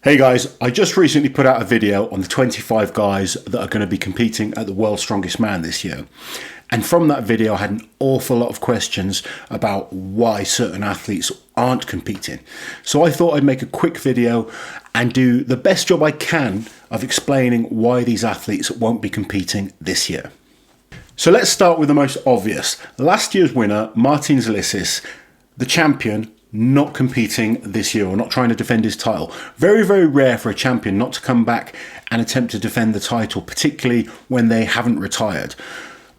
Hey guys, I just recently put out a video on the 25 guys that are going to be competing at the World's Strongest Man this year. And from that video, I had an awful lot of questions about why certain athletes aren't competing. So I thought I'd make a quick video and do the best job I can of explaining why these athletes won't be competing this year. So let's start with the most obvious. Last year's winner, Martinez Alicis, the champion, not competing this year or not trying to defend his title. Very, very rare for a champion not to come back and attempt to defend the title, particularly when they haven't retired.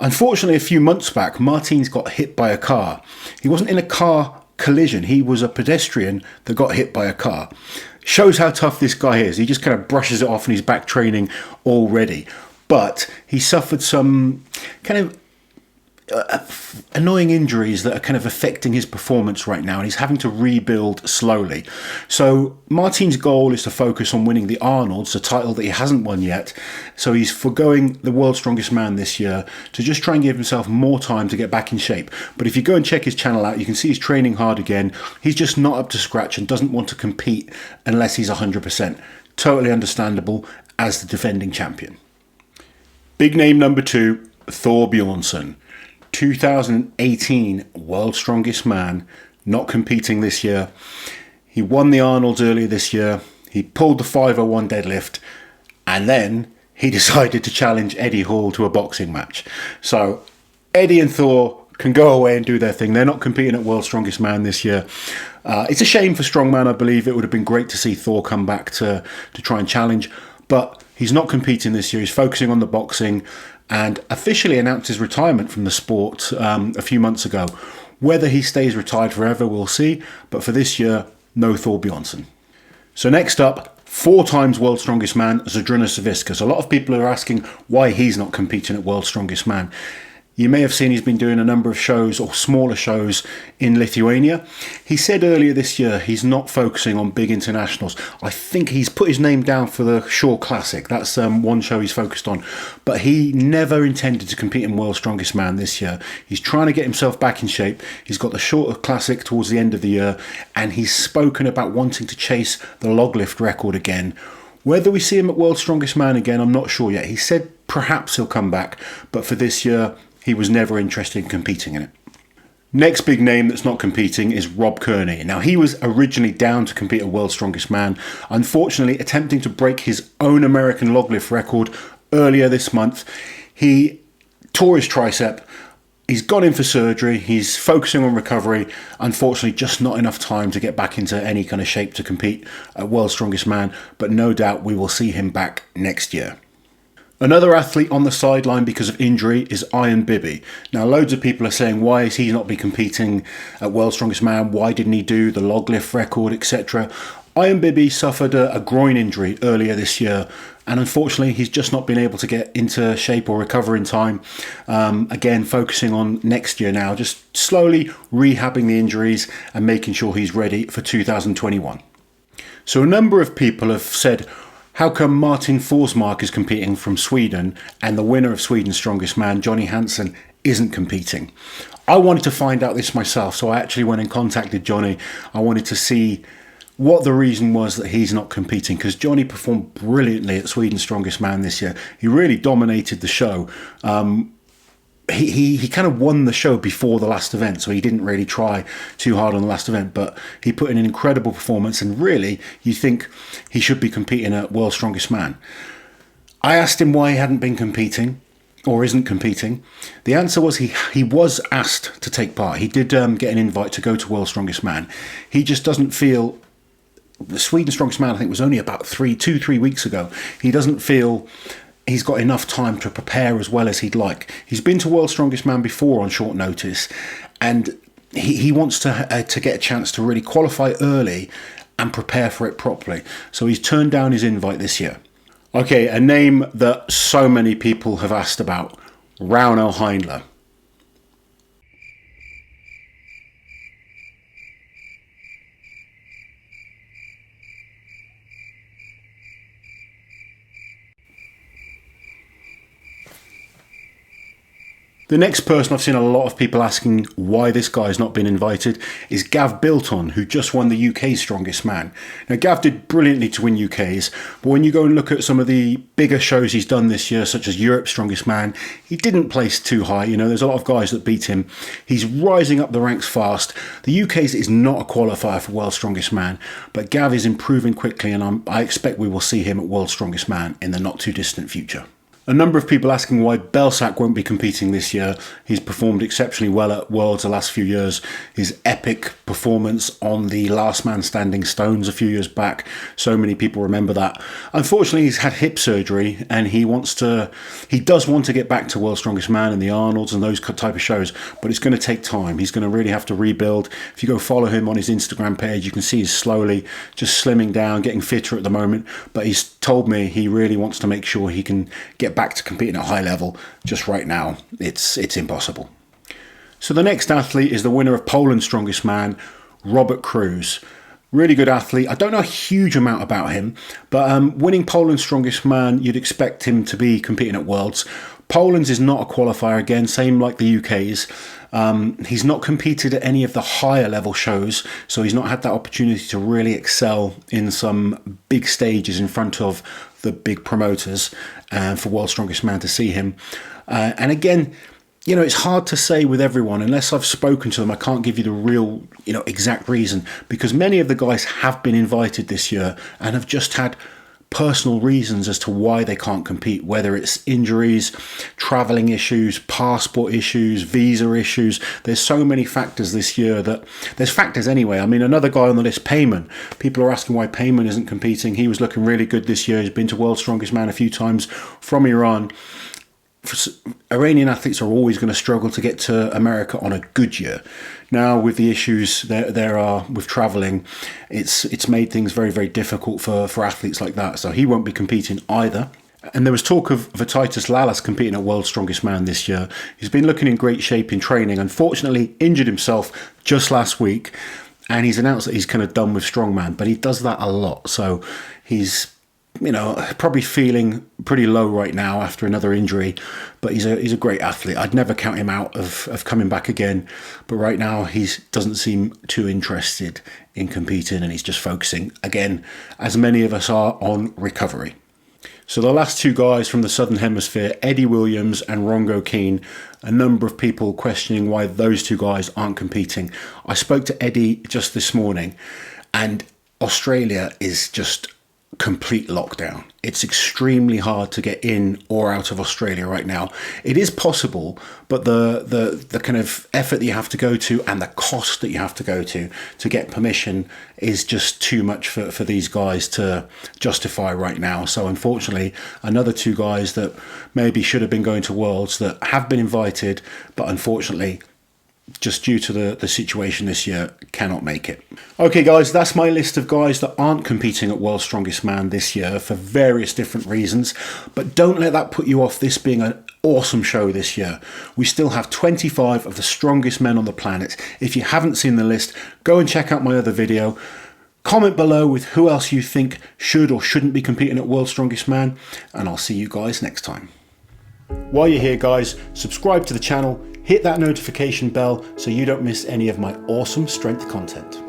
Unfortunately, a few months back, Martinez got hit by a car. He wasn't in a car collision. He was a pedestrian that got hit by a car. Shows how tough this guy is. He just kind of brushes it off and he's back training already. But he suffered some kind of annoying injuries that are kind of affecting his performance right now, and he's having to rebuild slowly. So Martin's goal is to focus on winning the Arnold's, a title that he hasn't won yet. So he's foregoing the World's Strongest Man this year to just try and give himself more time to get back in shape. But if you go and check his channel out, you can see he's training hard again. He's just not up to scratch and doesn't want to compete unless he's 100%. Totally understandable as the defending champion. Big name number 2, Thorbjornsson. 2018 World's Strongest Man, not competing this year. He won the Arnold's earlier this year. He pulled the 501 deadlift, and then he decided to challenge Eddie Hall to a boxing match. So Eddie and Thor can go away and do their thing. They're not competing at World's Strongest Man this year. It's a shame for Strongman, I believe. It would have been great to see Thor come back to try and challenge, but he's not competing this year. He's focusing on the boxing and officially announced his retirement from the sport a few months ago. Whether he stays retired forever, we'll see. But for this year, no Thorbjornsson. So next up, 4 times World's Strongest Man, Zdrunas Savickas. A lot of people are asking why he's not competing at World's Strongest Man. You may have seen he's been doing a number of shows or smaller shows in Lithuania. He said earlier this year he's not focusing on big internationals. I think he's put his name down for the Shore Classic. That's one show he's focused on. But he never intended to compete in World's Strongest Man this year. He's trying to get himself back in shape. He's got the Shore Classic towards the end of the year, and he's spoken about wanting to chase the log lift record again. Whether we see him at World's Strongest Man again, I'm not sure yet. He said perhaps he'll come back, but for this year, he was never interested in competing in it. Next big name that's not competing is Rob Kearney. Now, he was originally down to compete at World's Strongest Man, unfortunately attempting to break his own American log lift record earlier this month. He tore his tricep. He's gone in for surgery. He's focusing on recovery. Unfortunately, just not enough time to get back into any kind of shape to compete at World's Strongest Man, but no doubt we will see him back next year. Another athlete on the sideline because of injury is Iron Bibi. Now, loads of people are saying, why is he not be competing at World's Strongest Man? Why didn't he do the log lift record, etc.? Iron Bibi suffered a groin injury earlier this year, and unfortunately, he's just not been able to get into shape or recover in time. Again, focusing on next year now, just slowly rehabbing the injuries and making sure he's ready for 2021. So a number of people have said, how come Martin Forsmark is competing from Sweden and the winner of Sweden's Strongest Man, Johnny Hansen, isn't competing? I wanted to find out this myself, so I actually went and contacted Johnny. I wanted to see what the reason was that he's not competing, because Johnny performed brilliantly at Sweden's Strongest Man this year. He really dominated the show. He kind of won the show before the last event, so he didn't really try too hard on the last event, but he put in an incredible performance, and really, you think he should be competing at World's Strongest Man. I asked him why he hadn't been competing, or isn't competing. The answer was he was asked to take part. He did get an invite to go to World's Strongest Man. He just doesn't feel... The Sweden Strongest Man, I think, was only about 3 weeks ago. He doesn't feel he's got enough time to prepare as well as he'd like. He's been to World's Strongest Man before on short notice, and he wants to get a chance to really qualify early and prepare for it properly. So he's turned down his invite this year. Okay, a name that so many people have asked about, Rauno Heinle. The next person I've seen a lot of people asking why this guy's not been invited is Gav Bilton, who just won the UK's Strongest Man. Now, Gav did brilliantly to win UK's, but when you go and look at some of the bigger shows he's done this year, such as Europe's Strongest Man, he didn't place too high. You know, there's a lot of guys that beat him. He's rising up the ranks fast. The UK's is not a qualifier for World's Strongest Man, but Gav is improving quickly, and I expect we will see him at World's Strongest Man in the not too distant future. A number of people asking why Belsac won't be competing this year. He's performed exceptionally well at Worlds the last few years. His epic performance on the Last Man Standing Stones a few years back, so many people remember that. Unfortunately, he's had hip surgery, and he does want to get back to World's Strongest Man and the Arnolds and those type of shows, but it's going to take time. He's going to really have to rebuild. If you go follow him on his Instagram page, you can see he's slowly just slimming down, getting fitter at the moment, but he's told me he really wants to make sure he can get back to competing at a high level. Just right now, it's impossible. So the next athlete is the winner of Poland's Strongest Man, Robert Cruz. Really good athlete. I don't know a huge amount about him, but winning Poland's Strongest Man, you'd expect him to be competing at Worlds. Poland's is not a qualifier again, same like the UK's. He's not competed at any of the higher level shows, so he's not had that opportunity to really excel in some big stages in front of the big promoters for World's Strongest Man to see him. And again, you know, it's hard to say with everyone. Unless I've spoken to them, I can't give you the real, exact reason, because many of the guys have been invited this year and have just had personal reasons as to why they can't compete, whether it's injuries, traveling issues, passport issues, visa issues. There's so many factors this year that there's factors anyway. I mean, another guy on the list, Payman. People are asking why Payman isn't competing. He was looking really good this year. He's been to World's Strongest Man a few times from Iran. Iranian athletes are always going to struggle to get to America on a good year. Now, with the issues there are with travelling, it's made things very, very difficult for athletes like that. So he won't be competing either. And there was talk of Titus Lalalas competing at World's Strongest Man this year. He's been looking in great shape in training. Unfortunately, injured himself just last week, and he's announced that he's kind of done with Strongman. But he does that a lot, so he's probably feeling pretty low right now after another injury, but he's a great athlete. I'd never count him out of coming back again, but right now he doesn't seem too interested in competing, and he's just focusing, again, as many of us are, on recovery. So the last two guys from the Southern Hemisphere, Eddie Williams and Rongo Keane, a number of people questioning why those two guys aren't competing. I spoke to Eddie just this morning, and Australia is just complete lockdown. It's extremely hard to get in or out of Australia right now. It is possible, but the kind of effort that you have to go to and the cost that you have to go to get permission is just too much for these guys to justify right now. So unfortunately, another two guys that maybe should have been going to Worlds that have been invited, but unfortunately, just due to the situation this year, cannot make it. Okay guys, that's my list of guys that aren't competing at World's Strongest Man this year for various different reasons, but don't let that put you off this being an awesome show this year. We still have 25 of the strongest men on the planet. If you haven't seen the list, go and check out my other video. Comment below with who else you think should or shouldn't be competing at World's Strongest Man, and I'll see you guys next time. While you're here guys, subscribe to the channel, hit that notification bell so you don't miss any of my awesome strength content.